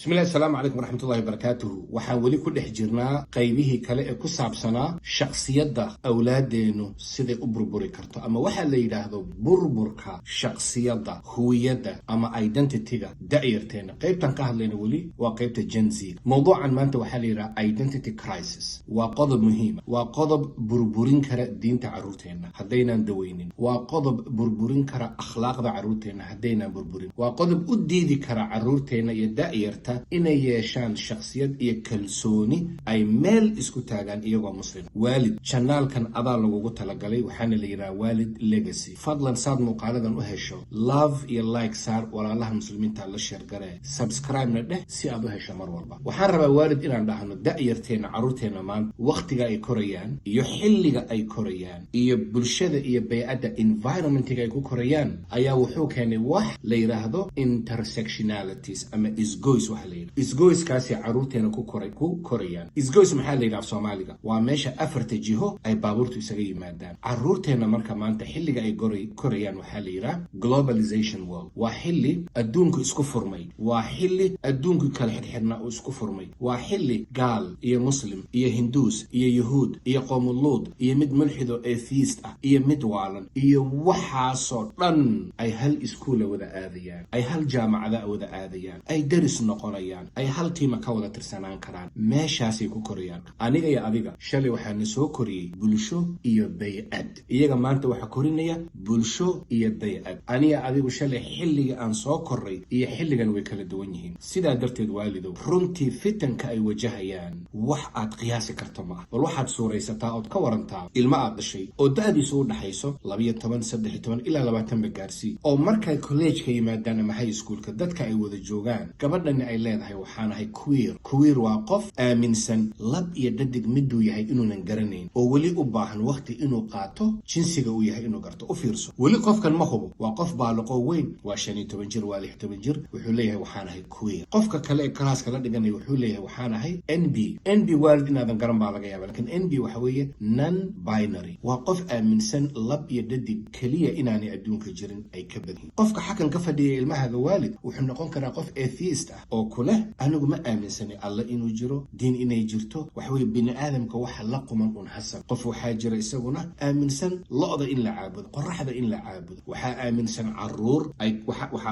bismillahi asalaamu calaykum waraxmatullahi wabarakaatuhu. waxaan weli ku dhex jirnaa qaybihii kale ee ku saabsanaa shakhsiyadda awlaadeennu siday u burburi karto, ama waxaa la yidhaahdo burburka shakhsiyadda, huwiyadda ama identityga da'yarteenna. qaybtan ka hadlayna weli waa qaybta Gen Z. mowduucan maanta waxaa la yidhaha identity crisis. waa qodob muhiima, waa qodob burburin kara diinta carruurteenna haddaynaan daweynin, waa qodob burburin kara akhlaaqda carruurteenna haddaynaan burburin, waa qodob u diidi kara carruurteenna iyo da'yarta inay yeeshaan shakhsiyad iyo kalsooni ay meel isku taagaan iyagoo muslim. waalid, janaalkan adaa lagugu talagalay, waxaana la yidhaha waalid legacy. fadlan saad muuqaaladan u hesho love iyo like saar, walaalaha muslimiinta la sheergaree, subscribe-na dheh si aad u hesho mar walba. waxaan rabaa waalid inaan dhahno da'yarteenna carruurteenna maanta wakhtiga ay korayaan iyo xilliga ay korayaan iyo bulshada iyo bay'adda environmentiga ay ku korayaan ayaa wuxuu keenay wax la yidhaahdo intersectionalities ama isgoys. isgoyskaasi carruurteena ku korayaan. isgoys maxaa la yidhaha soomaaliga? waa meesha afarta jiho ay baabuurtu isaga yimaadaan. carruurteenna marka maanta xilliga ay korayaan waxaa la yidhaha globalization world. waa xilli adduunku isku furmay, waa xilli adduunku kala xidhxidhnaa uu isku furmay, waa xilli gaal iyo muslim iyo hinduus iyo yuhuud iyo qoomuluud iyo mid mulxido atheist ah iyo mid waalan iyo waxaasoo dhan ay hal iskuula wada aadayaan, ay hal jaamacada wada aadayaan, ay daris noqonayaan, ay hal tiima ka wada tirsanaan karaan. meeshaasay ku korayaan. aniga iyo adiga shalay waxaana soo koriyey bulsho iyo bay'ad. iyaga maanta waxaa korinaya bulsho iyo bay'ad. aniga adigu shalay xilliga aan soo korray iyo xilligan way kala duwan yihiin. sidaa darteed waalidow, runtii fitanka ay wajahayaan wax aad qiyaasi karto ma ah. bal waxaad suuraysataa ood ka warantaa ilmo aad dhashay oo da'diisu u dhaxayso 12, 13 ilaa 20 gaarsii, oo markay kolleejka yimaadaan ama high schoolka dadka ay wada joogaan, gabadhani ay leedahay waxaan ahay queer waa qof aaminsan lab iyo dhadig miduu yahay inuunan garanayn, oo weli u baahan waqti inuu qaato jinsiga uu yahay inuu garto. u fiirso, weli qofkan ma hubo, waa qof baaliqo weyn, waa 15 jir, waa 16 jir, wuxuu leeyahay waxaan ahay queer. qofka kale ee kalaaska la dhiganaya wuxuu leeyahay waxaan ahay NB waalid inaadan garan baa laga yaaba, laakiin NB waxa weeye non binary. waa qof aaminsan lab iyo dhadig keliya inaanay adduunka jirin ay ka badyihin. qofka xakan ka fadhiya ilmahaaga waalid wuxuu noqon karaa qof atheist ah oo kuleh anigu ma aaminsani alle inuu jiro, diin inay jirto, waxaweye bini aadamka waxa la quman un hasan. qof waxaa jira isaguna aaminsan lo'da in la caabudo, qoraxda in la caabudo, waxaa aaminsan caruur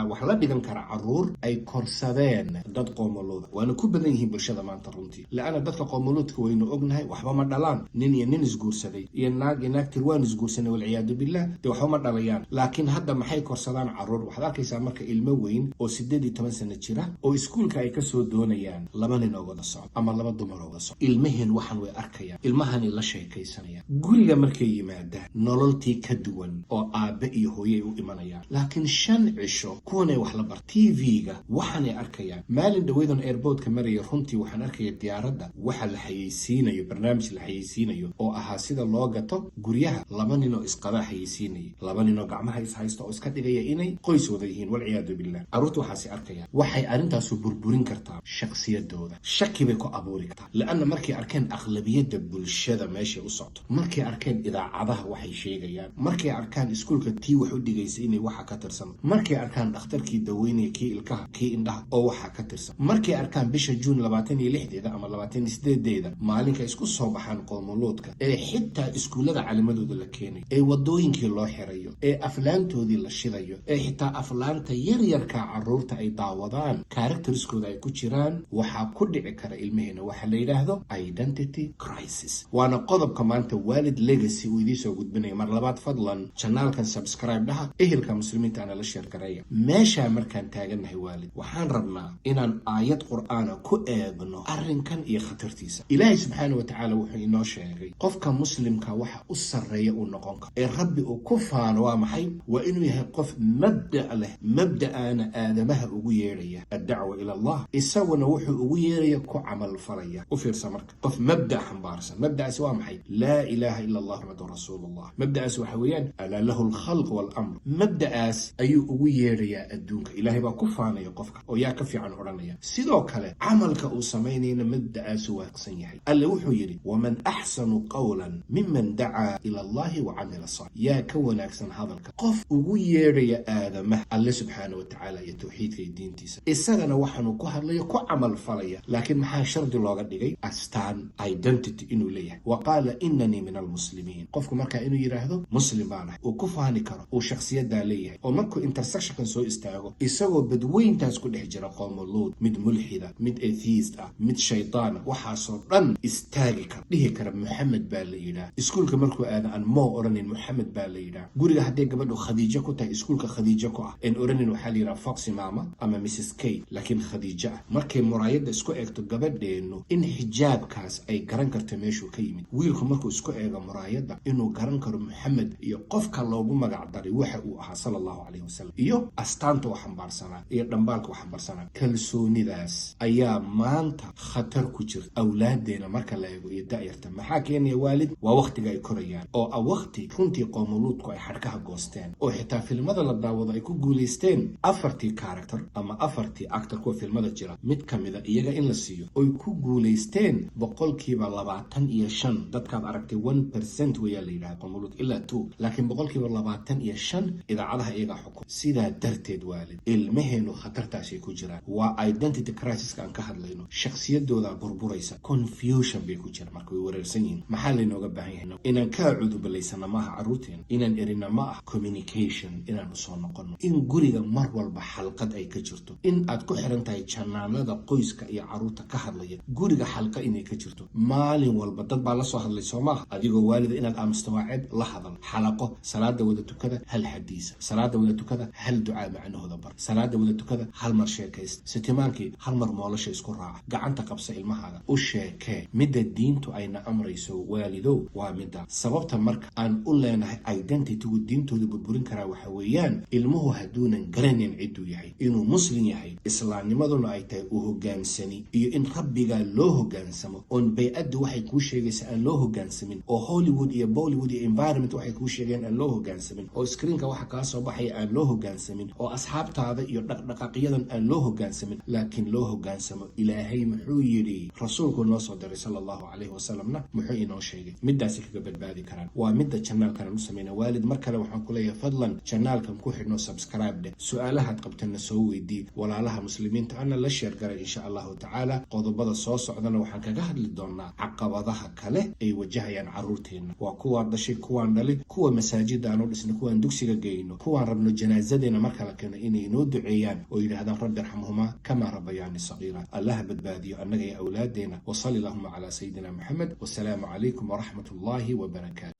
wax la dhigan kara caruur ay korsadeen dad qoomoluuda. waana ku badan yihiin bulshada maanta runtii, la-ana dadka qoomoluudka waynu ognahay waxba ma dhalaan. nin iyo nin isguursaday iyo naag iyo naag tirwaan isguursanay walciyaadu billah, dee waxba ma dhalayaan. laakiin hadda maxay korsadaan caruur? waxaad arkaysaa marka ilmo weyn oo 18 sano jira oo iskuulka ay kasoo doonayaan 2 nin oo wada socdo ama 2 dumar oo wada socdo. ilmaheen waxan way arkayaan, ilmahani la sheekaysanayaan. guriga markay yimaadaan nololtii ka duwan oo aabe iyo hooyay u imanayaan, laakiin 5 cisho kuwanay wax la bar. TV-ga waxanay arkayaan. maalin dhaweydan airportka maraya runtii waxaan arkaya diyaaradda waxa la xayeysiinayo, barnaamij la xayeysiinayo oo ahaa sida loo gato guryaha. 2 nin oo isqaba xayeysiinayay, 2 nin oo gacmaha is haysta oo iska dhigaya inay qoys wada yihiin walciyaadu billah. carruurta waxaasi arkayaan. waxay arrintaasu burburin kartaa shakhsiyadooda, shaki bay ku abuuri kartaa. la-anna markay arkeen aqlabiyadda bulshada meeshay u socto, markay arkeen idaacadaha waxay sheegayaan, markay arkaan iskuulka tii wax u dhigaysa inay waxa ka tirsan, markay arkaan dhakhtarkii daweynaya kii ilkaha kii indhaha oo waxa ka tirsan, markay arkaan bisha Juun 26 ama 28 maalinka isku soo baxaan qoomuluudka ee xitaa iskuullada calamadooda la keenay, ee wadooyinkii loo xirayo, ee aflaantoodii la shidayo, ee xitaa aflaanta yaryarka carruurta ay daawadaan characteriskooda ay ku jiraan, waxaa ku dhici kara ilmaheena waxa la yidhaahdo identity crisis. waana qodobka maanta waalid legacy uu idiin soo gudbinaya. mar labaad fadlan janaalkan subscribe dhaha, ehelka muslimiinta ana la sheergareeya. meeshaa markaan taagannahay waalid, waxaan rabnaa inaan aayad qur'aana ku eegno arrinkan iyo khatartiisa. ilaahay subxaana wa tacaala wuxuu inoo sheegay qofka muslimka waxa u sarreeya uu noqon karo ee rabbi uu ku faano waa maxay? waa inuu yahay qof mabda' leh, mabda'aana aadamaha ugu yeedhaya addacwa ila allah, isaguna wuxuu ugu yeeraya ku camal falaya. u fiirsa marka, qof mabda' xambaarsan. mabda'aasi waa maxay? laa ilaaha ila allah muxamadu rasuulullah. mabda'aasi waxa weeyaan alaa lahu alkhalq waalamr. mabda'aas ayuu ugu yeedhayaa adduunka. ilaahay baa ku faanaya qofka oo yaa ka fiican odhanaya. sidoo kale camalka uu samaynayna mabda'aasu waaqsan yahay. alle wuxuu yidhi waman axsanu qawlan miman dacaa ila allahi wa camila saalix. yaa ka wanaagsan hadalka qof ugu yeedhaya aadamaha alle subxaana wa tacaala iyo tawxiidka iyo diintiisa, isagana wax waxaanuu ku hadlayo ku camal falaya laakiin maxaa shardi looga dhigay astaan identity inuu leeyahay wa qaala inanii min almuslimiin qofku markaa inuu yidhaahdo muslim baan ahay uu ku faani karo uu shakhsiyadaa leeyahay oo markuu intersectionkan soo istaago isagoo badweyntaas ku dhex jira qoomuluud mid mulxida mid atheist ah mid shaydaana waxaasoo dhan istaagi kara dhihi kara maxamed baa la yidhaah iskuulka markuu aada aan moo odhanin maxamed baa la yidhaah guriga hadday gabadhu khadiijo ku tahay iskuulka khadiijo ku ah en odhanin waxaa la yidhaha foxy mama ama mrs k laakiin khadiijo ah markay muraayadda isku eegto gabadheennu in xijaabkaas ay garan karto meeshuu ka yimid wiilku markuu isku eego muraayadda inuu garan karo maxamed iyo qofka loogu magac daray waxa uu ahaa sala allahu calayhi wasalam iyo astaanta u xambaarsanaa iyo dhambaalka u xambaarsanaa kalsoonidaas ayaa maanta khatar ku jirta awlaadeena marka la eego iyo da'yarta maxaa keenaya waalid waa wakhtiga ay korayaan oo ah wakhti runtii qoomuluudku ay xadhkaha goosteen oo xitaa filmada la daawado ay ku guulaysteen afartii karakter ama afartii actor kuwa filmada jira mid ka mida iyaga in la siiyo oy ku guulaysteen boqolkiiba 25 dadkaad aragtay 1% wayaa la yidhaha qoomuluud ilaa 2 laakiin boqolkiiba 25 idaacadaha iyaga xukum sidaa darteed waalid ilmaheenu khatartaasay ku jiraan waa identity crisiska aan ka hadlayno shakhsiyadooda burburaysa confusion bay ku jiraan marka way wareersan yihiin maxaa laynooga baahan yahay inaan kaa cudubalaysana maaha carruurteena inaan erina ma ah communication inaan usoo noqono in guriga mar walba xalqad ay ka jirto in aad ku xiran tahay janaanada qoyska iyo carruurta ka hadlaya guriga xalqa inay ka jirto maalin walba dad baa la soo hadlay soo maaha adigoo waalida inaad aamusta waaceeb la hadal xalaqo salaada wada tukada hal xadiisa salaada wada tukada hal ducaa macnahooda bar salaada wada tukada hal mar sheekaysta sitimaankii hal mar moolasha isku raaca gacanta qabsa ilmahaaga u sheekee midda diintu ayna amrayso waalidow waa midda sababta marka aan u leenahay identitygu diintooda burburin karaa waxa weeyaan ilmuhu hadduunan garanin cidduu yahay inuu muslim yahay islaamnimaduna ay tahay u hogaansani iyo in rabbigaa loo hogaansamo oon bay-addu waxay kuu sheegaysa aan loo hogaansamin oo hollywood iyo bollywood iyo environment waxay kuu sheegeen aan loo hogaansamin oo screenka waxa kaa soo baxaya aan loo hogaansamin oo asxaabtaada iyo dhaqdhaqaaqyadan aan loo hogaansamin laakiin loo hogaansamo ilaahay muxuu yidhi rasuulku noo soo diray sala allahu calayhi wasalamna muxuu inoo sheegay middaasi kaga badbaadi karaan waa midda janaalkan u samayna waalid mar kale waxaan ku leeyahay fadlan janaalkan ku xidhno subscribe dheh su-aalahaad qabtana soo weydii walaalaha muslimiinta ana la sheer garay insha allahu tacaala qodobada soo socdana waxaan kaga hadli doonaa caqabadaha kale ay wajahayaan carruurteenna waa kuwaan dhashay kuwaan dhalin kuwa masaajida aan u dhisno kuwaan dugsiga geyno kuwaan rabno janaasadeena marka la keeno inay inoo duceeyaan oo yidhaahdaan rabbi arxamhumaa kamaa rabbayaani sagiira allaha badbaadiyo annaga iyo awlaadeena wasali allahuma calaa sayidina maxamed wasalaamu calaykum waraxmat ullaahi wabarakaatu.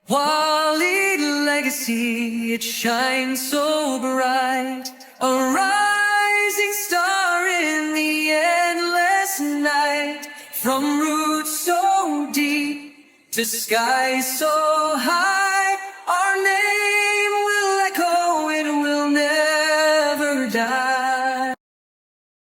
Waleed legacy, it shines so bright, a rising star in the endless night, from roots so deep to skies so high.